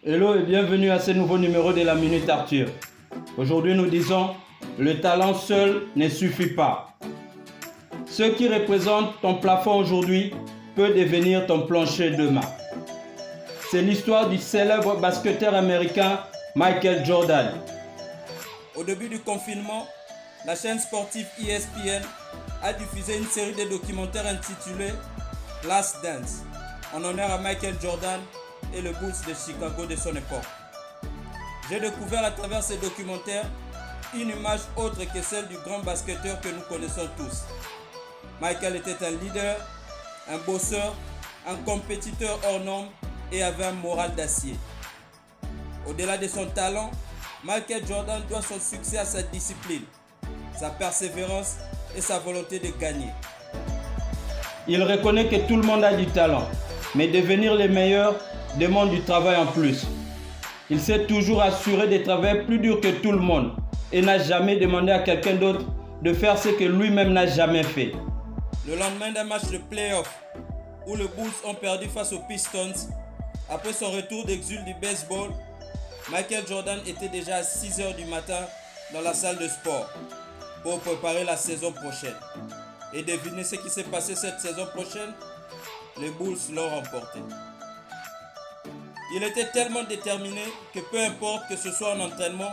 Hello et bienvenue à ce nouveau numéro de la Minute Arthur. Aujourd'hui nous disons, le talent seul ne suffit pas. Ce qui représente ton plafond aujourd'hui peut devenir ton plancher demain. C'est l'histoire du célèbre basketteur américain Michael Jordan. Au début du confinement, la chaîne sportive ESPN a diffusé une série de documentaires intitulés Last Dance, en honneur à Michael Jordan et le Bulls de Chicago de son époque. J'ai découvert à travers ces documentaires une image autre que celle du grand basketteur que nous connaissons tous. Michael était un leader, un bosseur, un compétiteur hors norme et avait un moral d'acier. Au-delà de son talent, Michael Jordan doit son succès à sa discipline, sa persévérance et sa volonté de gagner. Il reconnaît que tout le monde a du talent, mais devenir le meilleur demande du travail en plus. Il s'est toujours assuré de travailler plus dur que tout le monde et n'a jamais demandé à quelqu'un d'autre de faire ce que lui-même n'a jamais fait. Le lendemain d'un match de play-off où les Bulls ont perdu face aux Pistons, après son retour d'exil du baseball, Michael Jordan était déjà à 6 h du matin dans la salle de sport pour préparer la saison prochaine. Et devinez ce qui s'est passé cette saison prochaine? Les Bulls l'ont remporté. Il était tellement déterminé que peu importe que ce soit en entraînement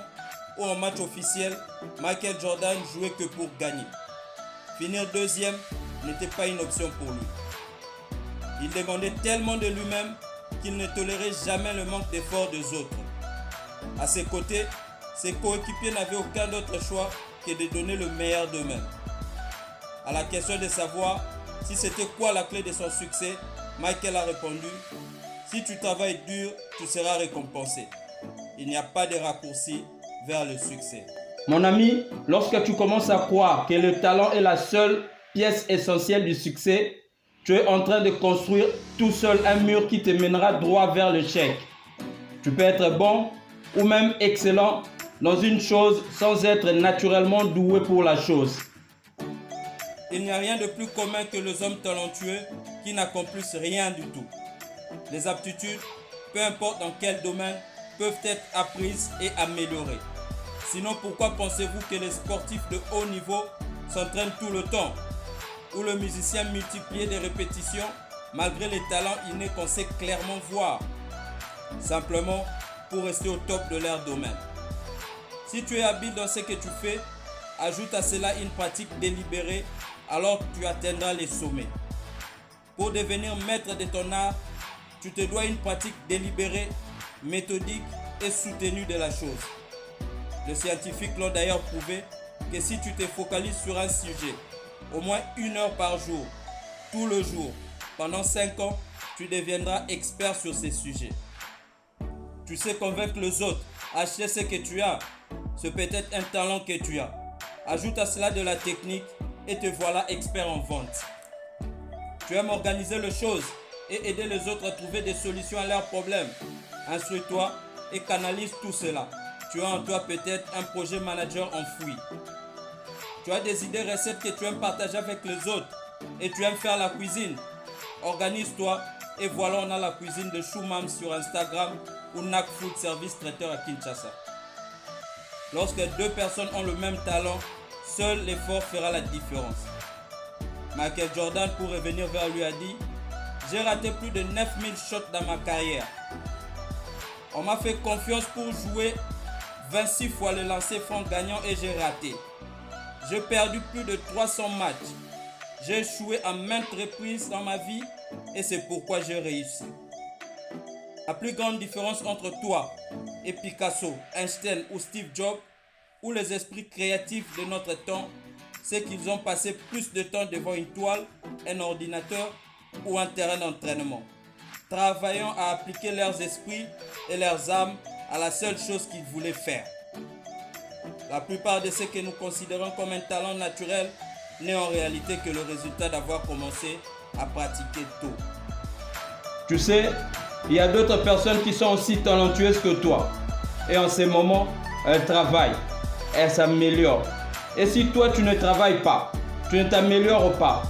ou en match officiel, Michael Jordan jouait que pour gagner. Finir deuxième n'était pas une option pour lui. Il demandait tellement de lui-même qu'il ne tolérait jamais le manque d'effort des autres. À ses côtés, ses coéquipiers n'avaient aucun autre choix que de donner le meilleur d'eux-mêmes. À la question de savoir si c'était quoi la clé de son succès, Michael a répondu: si tu travailles dur, tu seras récompensé. Il n'y a pas de raccourci vers le succès. Mon ami, lorsque tu commences à croire que le talent est la seule pièce essentielle du succès, tu es en train de construire tout seul un mur qui te mènera droit vers l'échec. Tu peux être bon ou même excellent dans une chose sans être naturellement doué pour la chose. Il n'y a rien de plus commun que les hommes talentueux qui n'accomplissent rien du tout. Les aptitudes, peu importe dans quel domaine, peuvent être apprises et améliorées. Sinon, pourquoi pensez-vous que les sportifs de haut niveau s'entraînent tout le temps, ou le musicien multiplie des répétitions malgré les talents innés qu'on sait clairement voir? Simplement pour rester au top de leur domaine. Si tu es habile dans ce que tu fais, ajoute à cela une pratique délibérée, alors tu atteindras les sommets. Pour devenir maître de ton art, tu te dois une pratique délibérée, méthodique et soutenue de la chose. Les scientifiques l'ont d'ailleurs prouvé que si tu te focalises sur un sujet, au moins 1 heure par jour, tout le jour, pendant 5 ans, tu deviendras expert sur ces sujets. Tu sais convaincre les autres, acheter ce que tu as, c'est peut-être un talent que tu as. Ajoute à cela de la technique et te voilà expert en vente. Tu aimes organiser les choses et aider les autres à trouver des solutions à leurs problèmes. Instruis-toi et canalise tout cela. Tu as en toi peut-être un projet manager enfoui. Tu as des idées recettes que tu aimes partager avec les autres et tu aimes faire la cuisine. Organise-toi et voilà, on a la cuisine de Choumam sur Instagram ou Nak Food Service traiteur à Kinshasa. Lorsque 2 personnes ont le même talent, seul l'effort fera la différence. Michael Jordan, pour revenir vers lui, a dit: j'ai raté plus de 9000 shots dans ma carrière. On m'a fait confiance pour jouer 26 fois le lancer franc gagnant et j'ai raté. J'ai perdu plus de 300 matchs. J'ai échoué à maintes reprises dans ma vie et c'est pourquoi j'ai réussi. La plus grande différence entre toi et Picasso, Einstein ou Steve Jobs, ou les esprits créatifs de notre temps, c'est qu'ils ont passé plus de temps devant une toile, un ordinateur ou un terrain d'entraînement, travaillant à appliquer leurs esprits et leurs âmes à la seule chose qu'ils voulaient faire. La plupart de ceux que nous considérons comme un talent naturel n'est en réalité que le résultat d'avoir commencé à pratiquer tôt. Tu sais, il y a d'autres personnes qui sont aussi talentueuses que toi. Et en ce moment, elles travaillent, elles s'améliorent. Et si toi tu ne travailles pas, tu ne t'améliores pas,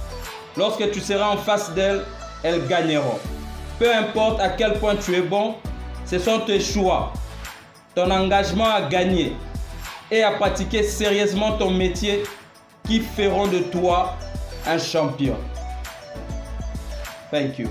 lorsque tu seras en face d'elles, elles gagneront. Peu importe à quel point tu es bon, Ce sont tes choix, ton engagement à gagner et à pratiquer sérieusement ton métier qui feront de toi un champion. Thank you.